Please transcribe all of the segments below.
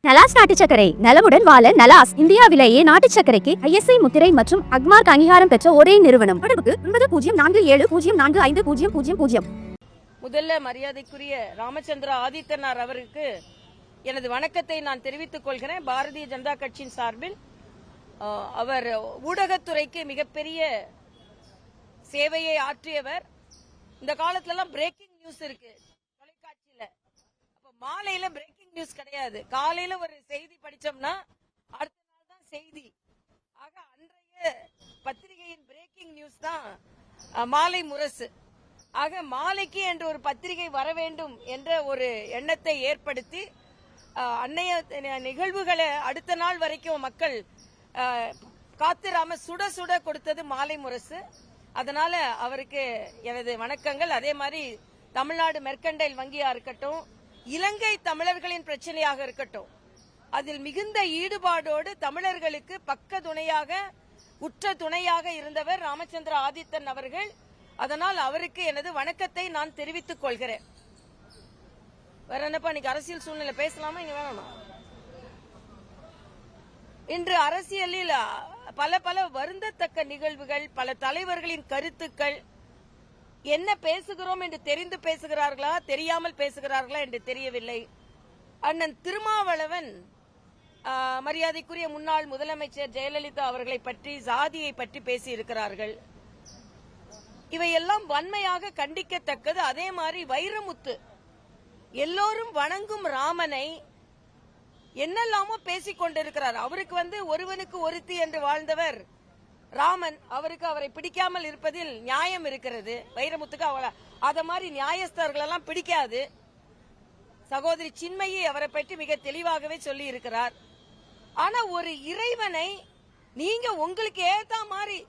நலாஸ் நாட்டு சர்க்கரை நலமுடன் வாழ நலாஸ் இந்தியாவிலேயே நாட்டு சர்க்கரைக்கு ISI முத்திரை மற்றும் அக்மார்க் அங்கீகாரம் பெற்ற ஒரே நிறுவனம். தொடர்புக்கு 9047050000. முதல்ல மரியாதைக்குரிய ராமச்சந்திர ஆதித்தனார் அவருக்கு எனது வணக்கத்தை நான் தெரிவித்துக் கொள்கிறேன். பாரதிய ஜனதா கட்சியின் சார்பில் அவர் ஊடகத்துறைக்கு மிகப்பெரிய சேவையை ஆற்றியவர். இந்த காலத்துல எல்லாம் பிரேக்கிங் நியூஸ் இருக்கு தொலைக்காட்சியில, அப்ப மாலையில பிரேக்கிங் நியூஸ் கிடையாது. காலையில ஒரு செய்தி படிச்சோம்னா அடுத்த நாள் தான் செய்தி. ஆக அன்றைய பத்திரிகையின் பிரேக்கிங் நியூஸ் தான் மாலை முரசு. ஆக மாலைக்கு என்று ஒரு பத்திரிகை வர வேண்டும் என்ற ஒரு எண்ணத்தை ஏற்படுத்தி அன்னைய நிகழ்வுகளை அடுத்த நாள் வரைக்கும் மக்கள் காத்திராம சுட சுட கொடுத்தது மாலை முரசு. அதனால அவருக்கு எனது வணக்கங்கள். அதே மாதிரி தமிழ்நாடு மெர்கண்டைல் வங்கியா இருக்கட்டும், இலங்கை தமிழர்களின் பிரச்சனையாக இருக்கட்டும், அதில் மிகுந்த ஈடுபாடோடு தமிழர்களுக்கு பக்க துணையாக உற்ற துணையாக இருந்தவர் ராமச்சந்திர ஆதித்தன் அவர்கள். அதனால் அவருக்கு எனது வணக்கத்தை நான் தெரிவித்துக் கொள்கிறேன். வேற என்னப்பா, இன்னைக்கு அரசியல் சூழ்நிலை பேசலாமா? இங்க வேணாமா? இன்று அரசியலில் பல பல வருந்தத்தக்க நிகழ்வுகள், பல தலைவர்களின் கருத்துக்கள், என்ன பேசுகிறோம் என்று தெரிந்து பேசுகிறார்களா தெரியாமல் பேசுகிறார்களா என்று தெரியவில்லை. அண்ணன் திருமாவளவன் மரியாதைக்குரிய முன்னாள் முதலமைச்சர் ஜெயலலிதா அவர்களை பற்றி, சாதியை பற்றி பேசியிருக்கிறார்கள். இவையெல்லாம் வன்மையாக கண்டிக்கத்தக்கது. அதே மாதிரி வைரமுத்து எல்லோரும் வணங்கும் ராமனை என்னெல்லாமோ பேசிக் கொண்டிருக்கிறார். அவருக்கு ஒருவனுக்கு ஒருத்தி என்று வாழ்ந்தவர் ராமன். அவரை பிடிக்காமல் இருப்பதில் நியாயம் இருக்கிறது. வைரமுத்துக்கு அத மாதிரி நியாயஸ்தர்கள் எல்லாம் பிடிக்காது. சகோதரி சின்மயி அவரை பற்றி மிக தெளிவாகவே சொல்லி இருக்கிறார். ஆனா ஒரு இறைவனை நீங்க உங்களுக்கு ஏத்த மாதிரி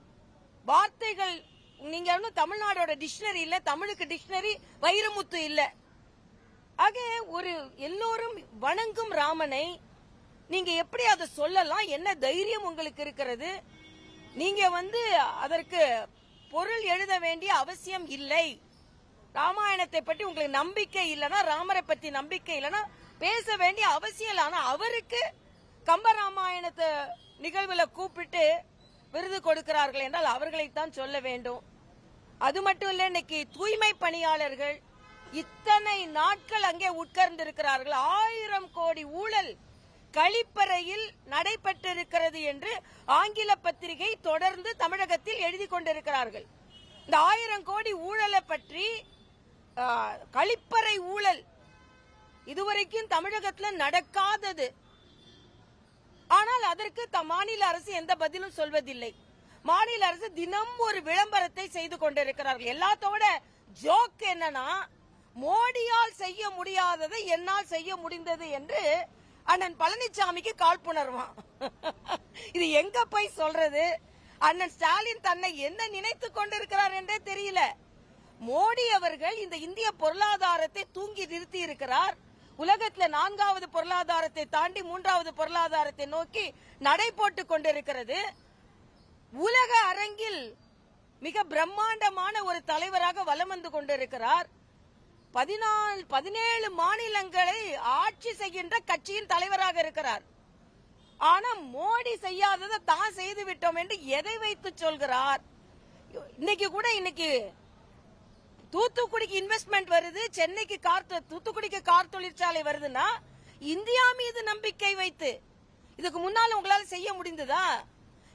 வார்த்தைகள், நீங்க தமிழ்நாடோட டிக்ஷனரி இல்ல, தமிழுக்கு டிக்ஷனரி வைரமுத்து இல்ல. ஆக ஒரு எல்லோரும் வணங்கும் ராமனை நீங்க எப்படி அதை சொல்லலாம்? என்ன தைரியம் உங்களுக்கு இருக்கிறது? நீங்க அதற்கு பொருள் எழுத வேண்டிய அவசியம் இல்லை. ராமாயணத்தை பற்றி உங்களுக்கு நம்பிக்கை இல்லைன்னா, ராமரை பத்தி நம்பிக்கை இல்லைன்னா பேச வேண்டிய அவசியம் இல்லை. ஆனா அவருக்கு கம்பராமாயணத்தை நிகழ்வுல கூப்பிட்டு விருது கொடுக்கிறார்கள் என்றால் அவர்களைத்தான் சொல்ல வேண்டும். அது மட்டும் இல்ல, இன்னைக்கு தூய்மை பணியாளர்கள் இத்தனை நாட்கள் அங்கே உட்கார்ந்து இருக்கிறார்கள். 1000 கோடி ஊழல் கழிப்பறையில் நடைபெற்றிருக்கிறது என்று ஆங்கில பத்திரிகை தொடர்ந்து தமிழகத்தில் எழுதி கொண்டிருக்கிறார்கள். இந்த 1000 கோடி ஊழலை பற்றி, கழிப்பறை ஊழல் இதுவரைக்கும் தமிழகத்தில் நடக்காதது. ஆனால் அதற்கு மாநில அரசு எந்த பதிலும் சொல்வதில்லை. மாநில அரசு தினம் ஒரு விளம்பரத்தை செய்து கொண்டிருக்கிறார்கள். எல்லாத்தோட ஜோக் என்னன்னா, மோடியால் செய்ய முடியாததை என்னால் செய்ய முடிந்தது என்று அண்ணன் பழனிசாமிக்கு காழ்ப்புணர்வான். இது எங்க போய் சொல்றது? அண்ணன் ஸ்டாலின் தன்னை என்ன நினைத்துக் கொண்டிருக்கிறார் என்றே தெரியல. மோடி அவர்கள் இந்த இந்திய பொருளாதாரத்தை தூங்கி நிறுத்தி இருக்கிறார். உலகத்துல 4வது பொருளாதாரத்தை தாண்டி 3வது பொருளாதாரத்தை நோக்கி நடை போட்டுக் கொண்டிருக்கிறது. உலக அரங்கில் மிக பிரம்மாண்டமான ஒரு தலைவராக வலம் வந்து கொண்டிருக்கிறார். 17 மாநிலங்களை ஆட்சி செய்கின்ற கட்சியின் தலைவராக இருக்கிறார். ஆனா மோடி செய்யாததை தான் செய்து விட்டோம் என்று எதை வைத்து சொல்கிறார்? இன்னைக்கு தூத்துக்குடிக்கு இன்வெஸ்ட்மெண்ட் வருது, சென்னைக்கு தூத்துக்குடிக்கு கார் தொழிற்சாலை வருதுன்னா இந்தியா மீது நம்பிக்கை வைத்து. இதுக்கு முன்னால் உங்களால செய்ய முடிந்ததா?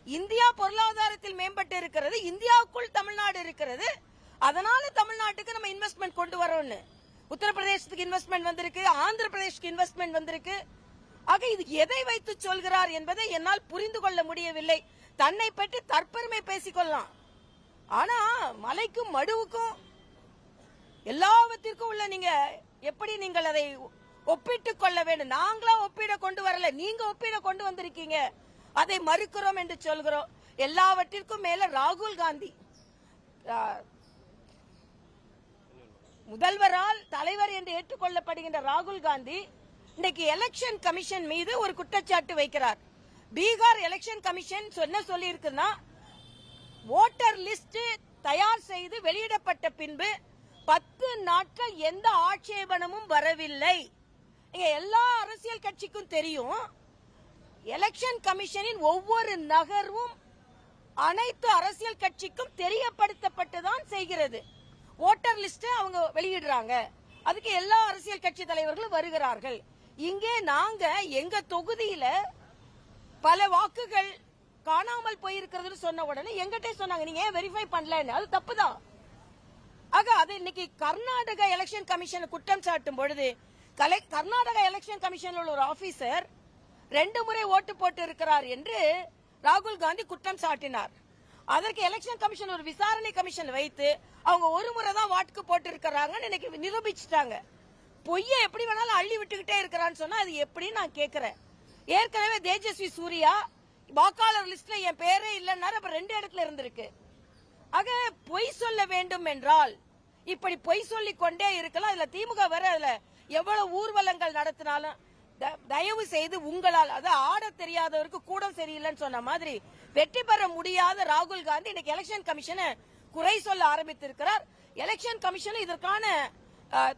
இந்தியா பொருளாதாரத்தில் மேம்பட்டு இருக்கிறது, இந்தியாவுக்குள் தமிழ்நாடு இருக்கிறது. அதனால தமிழ்நாட்டுக்கு நம்ம இன்வெஸ்ட்மெண்ட் கொண்டு வரோம்னு. உத்தரப்பிரதேசத்துக்கு இன்வெஸ்ட்மெண்ட் வந்திருக்கு, ஆந்திர பிரதேஷ்க்கு இன்வெஸ்ட்மெண்ட் வந்திருக்கு. ஆக இது எதை வைத்து சொல்கிறார் என்பதை என்னால் புரிந்து கொள்ள முடியவில்லை. தன்னை பற்றி தற்பெருமை பேசிக்கொள்ளலாம், ஆனா மலைக்கும் மடுவுக்கும் எல்லாவற்றிற்கும் உள்ள நீங்க எப்படி நீங்கள் அதை ஒப்பிட்டுக் கொள்ள வேண்டும்? நாங்களா ஒப்பிட கொண்டு வரல, நீங்க ஒப்பிட கொண்டு வந்திருக்கீங்க. அதை மறுக்கிறோம் என்று சொல்கிறோம். எல்லாவற்றிற்கும் மேல ராகுல் காந்தி, முதல்வரால் தலைவர் என்று ஏற்றுக்கொள்ளப்படுகின்ற ராகுல் காந்தி இன்னைக்கு எலெக்ஷன் கமிஷன் மீது ஒரு குற்றச்சாட்டு வைக்கிறார். பீகார் எலெக்ஷன் கமிஷன் என்ன சொல்லி இருக்குன்னா, ஓட்டர் லிஸ்ட் தயார் செய்து வெளியிடப்பட்ட பின்பு 10 நாட்கள் எந்த ஆட்சேபனமும் வரவில்லை இங்க எல்லா அரசியல் கட்சிக்கும் தெரியும், எலெக்ஷன் கமிஷனின் ஒவ்வொரு நகர்வும் அனைத்து அரசியல் கட்சிக்கும் தெரியப்படுத்தப்பட்டுதான் செய்கிறது. ஓட்டர் லிஸ்ட் அவங்க வெளியிடுறாங்க, அதுக்கு எல்லா அரசியல் கட்சி தலைவர்களும் வருகிறார்கள். இங்கே நாங்க எங்க தொகுதியில பல வாக்குகள் காணாமல் போயிருக்கிறதுன்னு சொன்ன உடனே எங்கிட்டே சொன்னாங்க, நீங்க ஏன் வெரிஃபை பண்ணலன்னு. அது தப்புதான். ஆக அது இன்னைக்கு கர்நாடக எலெக்ஷன் கமிஷன் குற்றம் சாட்டும் பொழுது கர்நாடக எலெக்ஷன் கமிஷன் ஒரு ஆபீசர் 2 முறை ஓட்டு போட்டு இருக்கிறார் என்று ராகுல் காந்தி குற்றம் சாட்டினார். அதற்கு எலெக்ஷன் கமிஷன் ஒரு விசாரணை கமிஷன் வைத்து அவங்க 1 முறை தான் வாட்டுக்கு போட்டு இருக்கிறாங்கன்னு இன்னைக்கு நிரூபிச்சுட்டாங்க. பொய்ய எப்படி வேணாலும் அள்ளி விட்டுக்கிட்டே இருக்கிறான்னு சொன்னா அது எப்படி நான் கேட்கிறேன். ஏற்கனவே தேஜஸ்வி சூர்யா வாக்காளர் லிஸ்ட்ல என் பேரே இல்லைன்னாரு, அப்ப 2 இடத்துல இருந்திருக்கு. ஆக பொய் சொல்ல வேண்டும் என்றால் இப்படி பொய் சொல்லிக் கொண்டே இருக்கலாம். இதுல திமுக வர அதுல எவ்வளவு ஊர்வலங்கள் நடத்தினாலும் தயவு செய்து உங்களால் அது ஆட தெரியாதவருக்கு கூட சரியில்லைன்னு சொன்ன மாதிரி வெற்றி பெற முடியாத ராகுல் காந்தி இன்னைக்கு எலெக்ஷன் கமிஷனை குறை சொல்ல ஆரம்பித்திருக்கிறார். எலெக்ஷன் கமிஷன் இதற்கான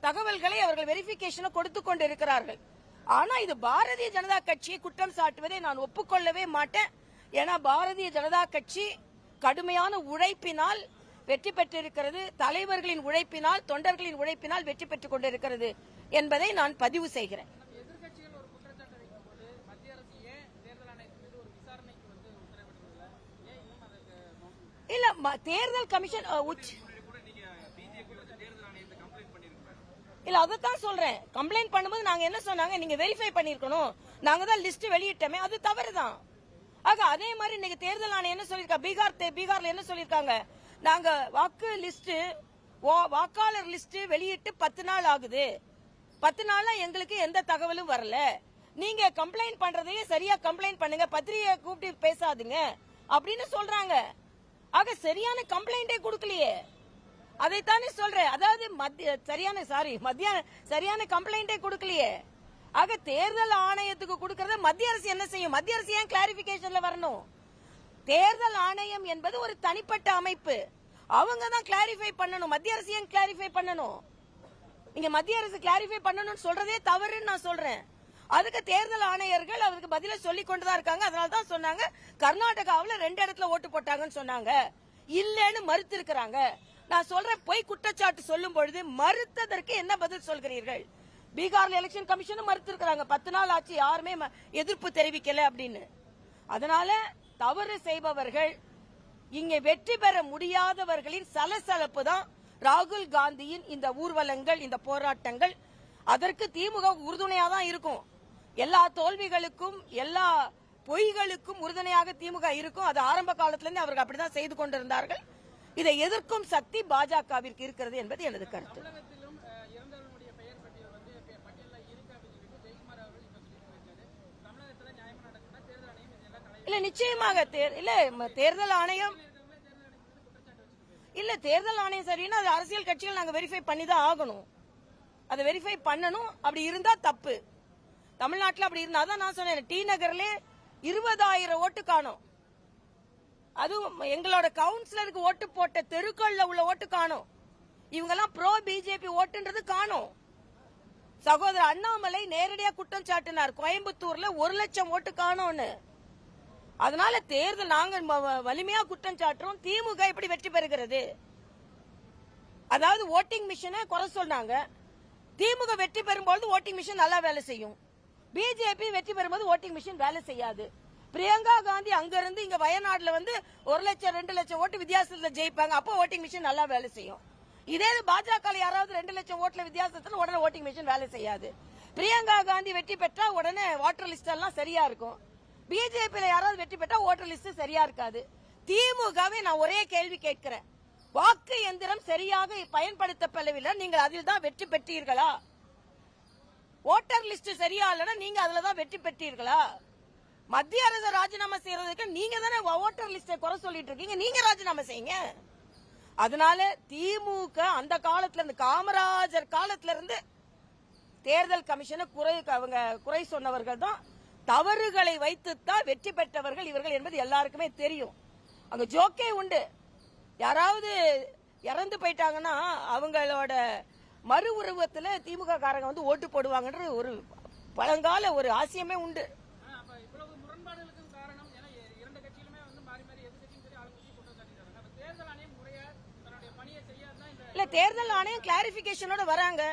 தகவல்களை அவர்கள் வெரிபிகேஷனை கொடுத்து கொண்டிருக்கிறார்கள். ஆனா இது பாரதிய ஜனதா கட்சியை குற்றம் சாட்டுவதை நான் ஒப்புக்கொள்ளவே மாட்டேன். ஏன்னா பாரதிய ஜனதா கட்சி கடுமையான உழைப்பினால் வெற்றி பெற்றிருக்கிறது, தலைவர்களின் உழைப்பினால் தொண்டர்களின் உழைப்பினால் வெற்றி பெற்றுக் கொண்டிருக்கிறது என்பதை நான் பதிவு செய்கிறேன். இல்ல தேர்தல் கமிஷன் இல்ல அதான் சொல்றேன். கம்ப்ளைண்ட் பண்ணும்போது நாங்க என்ன சொன்னாங்க, நீங்க வெரிஃபை பண்ணிருக்கணும், நாங்க தான் லிஸ்ட் வெளியிட்டோமே, அது தவறுதான். ஆக அதே மாதிரி இன்னைக்கு தேர்தல் ஆணையம் என்ன சொல்லிருக்கா, பீகார்ல என்ன சொல்லிருக்காங்க, நாங்க வாக்கு லிஸ்ட் வாக்காளர் லிஸ்ட் வெளியிட்டு 10 நாள் ஆகுது, 10 நாளா எங்களுக்கு எந்த தகவலும் வரல, நீங்க கம்ப்ளைண்ட் பண்றதையே சரியா கம்ப்ளைண்ட் பண்ணுங்க, பத்திரிகை கூப்பிட்டு பேசாதுங்க அப்படின்னு சொல்றாங்க. ஆக சரியான கம்ப்ளைண்டே கொடுக்கலையே, அதைத்தானே சொல்றேன். அதாவது சரியான கம்ப்ளைண்டே கொடுக்கலையே. ஆக தேர்தல் ஆணையத்துக்கு கொடுக்கறத மத்திய அரசு என்ன செய்யும்? மத்திய அரசு ஏன் கிளாரிபிகேஷன்ல வரணும்? தேர்தல் ஆணையம் என்பது ஒரு தனிப்பட்ட அமைப்பு, அவங்க தான் கிளாரிஃபை பண்ணணும். மத்திய அரசு ஏன் கிளாரிஃபை பண்ணணும்? நீங்க மத்திய அரசு கிளாரிஃபை பண்ணணும்னு சொல்றதே தவறுன்னு நான் சொல்றேன். அதுக்கு தேர்தல் ஆணையர்கள் அவருக்கு பதில சொல்லிக் கொண்டுதான் இருக்காங்க. அதனால தான் சொன்னாங்க கர்நாடகாவில் 2 இடத்துல ஓட்டு போட்டாங்கன்னு சொன்னாங்க, இல்லன்னு மறுத்து இருக்கிறாங்க. நான் சொல்றேன், பொய் குற்றச்சாட்டு சொல்லும் பொழுது மறுத்ததற்கு என்ன பதில் சொல்கிறீர்கள்? பீகார்ல எலெக்ஷன் கமிஷனும் மறுத்து இருக்கிறாங்க, 10 நாள் ஆச்சு யாருமே எதிர்ப்பு தெரிவிக்கல அப்படின்னு. அதனால தவறு செய்பவர்கள், இங்கே வெற்றி பெற முடியாதவர்களின் சலசலப்பு தான் ராகுல் காந்தியின் இந்த ஊர்வலங்கள், இந்த போராட்டங்கள். அதற்கு திமுக உறுதுணையா தான் இருக்கும். எல்லா தோல்விகளுக்கும் எல்லா பொய்களுக்கும் உறுதுணையாக திமுக இருக்கும். அது ஆரம்ப காலத்திலிருந்து அவர்கள் அப்படிதான் செய்து கொண்டிருந்தார்கள். இதை எதிர்க்கும் சக்தி பாஜகவிற்கு இருக்கிறது என்பது எனது கருத்து. இல்ல நிச்சயமாக தேர்தல் ஆணையம் சரின்னா அது அரசியல் கட்சிகள் நாங்க வெரிஃபை பண்ணி தான் ஆகணும். அதை வெரிஃபை பண்ணணும். அப்படி இருந்தா தப்பு. தமிழ்நாட்டில் அப்படி இருந்தாதான் நான் சொன்னேன், டி நகர்ல 20,000 ஓட்டு காணும். அதுவும் எங்களோட கவுன்சிலருக்கு ஓட்டு போட்ட தெருக்கள்ல உள்ள ஓட்டு காணும். இவங்கெல்லாம் ப்ரோ பிஜேபி ஓட்டுன்றது காணும். சகோதரர் அண்ணாமலை நேரடியா குற்றம் சாட்டினார், கோயம்புத்தூர்ல 1 லட்சம் ஓட்டு காணும்னு. அதனால தேர்தல் நாங்க வலிமையா குற்றம் சாட்டுறோம். திமுக எப்படி வெற்றி பெறுகிறது? அதாவது ஓட்டிங் மிஷினை குறை சொன்னாங்க. திமுக வெற்றி பெறும்போது ஓட்டிங் மிஷின் நல்லா வேலை செய்யும், பிஜேபி வெற்றி பெறும்போது ஓட்டிங் மிஷின் வேலை செய்யாது. பிரியங்கா காந்தி அங்கிருந்து இங்க வயநாடுல 1 லட்சம் 2 லட்சம் ஓட்டு வித்தியாசத்துல ஜெயிப்பாங்க, அப்போ ஓட்டிங் மிஷின் நல்லா வேலை செய்யும். இதே பாஜக யாராவது 2 லட்சம் ஓட்டுல வித்தியாசத்துல உடனே ஓட்டிங் மிஷின் வேலை செய்யாது. பிரியங்கா காந்தி வெற்றி பெற்றா உடனே வாட்டர் லிஸ்ட் எல்லாம் சரியா இருக்கும். பிஜேபியில யாராவது வெற்றி பெற்றா ஓட்டர் லிஸ்ட் சரியா இருக்காது. திமுகவை நான் ஒரே கேள்வி கேட்கிறேன், வாக்கு எந்திரம் சரியாக பயன்படுத்தப்படவில்லை, நீங்கள் அதில் தான் வெற்றி பெற்றீர்களா? ஓட்டர் லிஸ்ட் சரியா இல்லைன்னா நீங்க அதுல தான் வெற்றி பெற்றீர்களா? மத்திய அரசு ராஜினாமா செய்யறதுக்கு நீங்க தானே ஓட்டர் லிஸ்ட குறை சொல்லிட்டு இருக்கீங்க, நீங்க ராஜினாமா செய்யுங்க. அதனால திமுக அந்த காலத்துல இருந்து, காமராஜர் காலத்துல இருந்து தேர்தல் கமிஷனை குறை சொன்னவர்கள் தான், தவறுகளை வைத்துத்தான் வெற்றி பெற்றவர்கள் இவர்கள் என்பது எல்லாருக்குமே தெரியும். அங்க ஜோக்கே உண்டு, யாராவது இறந்து போயிட்டாங்கன்னா அவங்களோட மறு உருவத்துல திமுக காரங்க ஓட்டு போடுவாங்கன்ற ஒரு பழங்கால ஒரு ஆசியமே உண்டு. இல்ல, தேர்தல் ஆணையம் கிளாரிபிகேஷனோட வராங்க.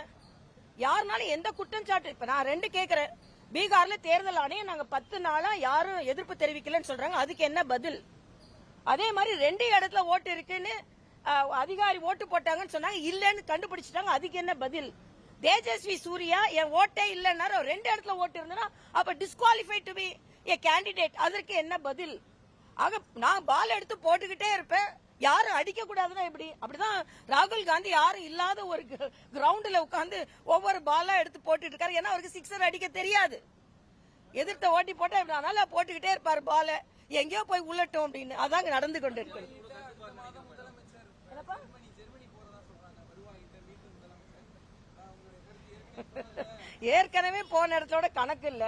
யாருனாலும் எந்த குற்றம் சாட்டு, இப்ப நான் 2 கேக்குறேன். பீகார்ல தேர்தல் ஆணையம் நாங்க 10 நாளா யாரும் எதிர்ப்பு தெரிவிக்கலன்னு சொல்றாங்க, அதுக்கு என்ன பதில்? அதே மாதிரி 2 இடத்துல ஓட்டு இருக்குன்னு அதிகாரி ஓட்டு போட்டாங்கன்னு சொன்னாங்க, இல்லன்னு கண்டுபிடிச்சிட்டாங்க, அதுக்கு என்ன பதில்? தேஜஸ்வி சூர்யா என் ஓட்டே இல்லன்னா 2 இடத்துல ஓட்டு இருந்தனா அப்ப disqualified to be a candidate, அதற்கு என்ன பதில்? ஆக நான் பால் எடுத்து போட்டுக்கிட்டே இருப்பேன், யாரும் அடிக்க கூடாதுன்னா எப்படி? அப்படிதான் ராகுல் காந்தி யாரும் இல்லாத ஒரு கிரவுண்ட்ல உட்கார்ந்து ஒவ்வொரு பாலா எடுத்து போட்டுட்டு இருக்காரு. ஏன்னா அவருக்கு 6 அடிக்க தெரியாது. எதிர்த்த ஓட்டி போட்டா இப்படி அதனால போட்டுக்கிட்டே இருப்பாரு பால, எங்கேயோ போய் உள்ளட்டும் அப்படின்னு. அதாங்க நடந்து கொண்டு இருக்கு. ஏற்கனவே போன இடத்தோட கணக்கு இல்ல.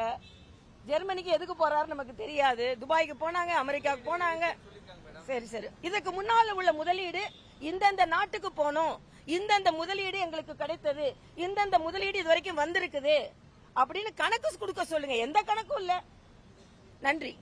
ஜெர்மனிக்கு எதுக்கு போறாரு நமக்கு தெரியாது. துபாய்க்கு போனாங்க, அமெரிக்காவுக்கு போனாங்க. சரி சரி, இதுக்கு முன்னால உள்ள முதலீடு இந்தந்த நாட்டுக்கு போனோம், இந்தந்த முதலீடு எங்களுக்கு கிடைத்தது, இந்தந்த முதலீடு இது வரைக்கும் வந்திருக்குது அப்படின்னு கணக்கு கொடுக்க சொல்லுங்க. எந்த கணக்கும் இல்ல. நன்றி.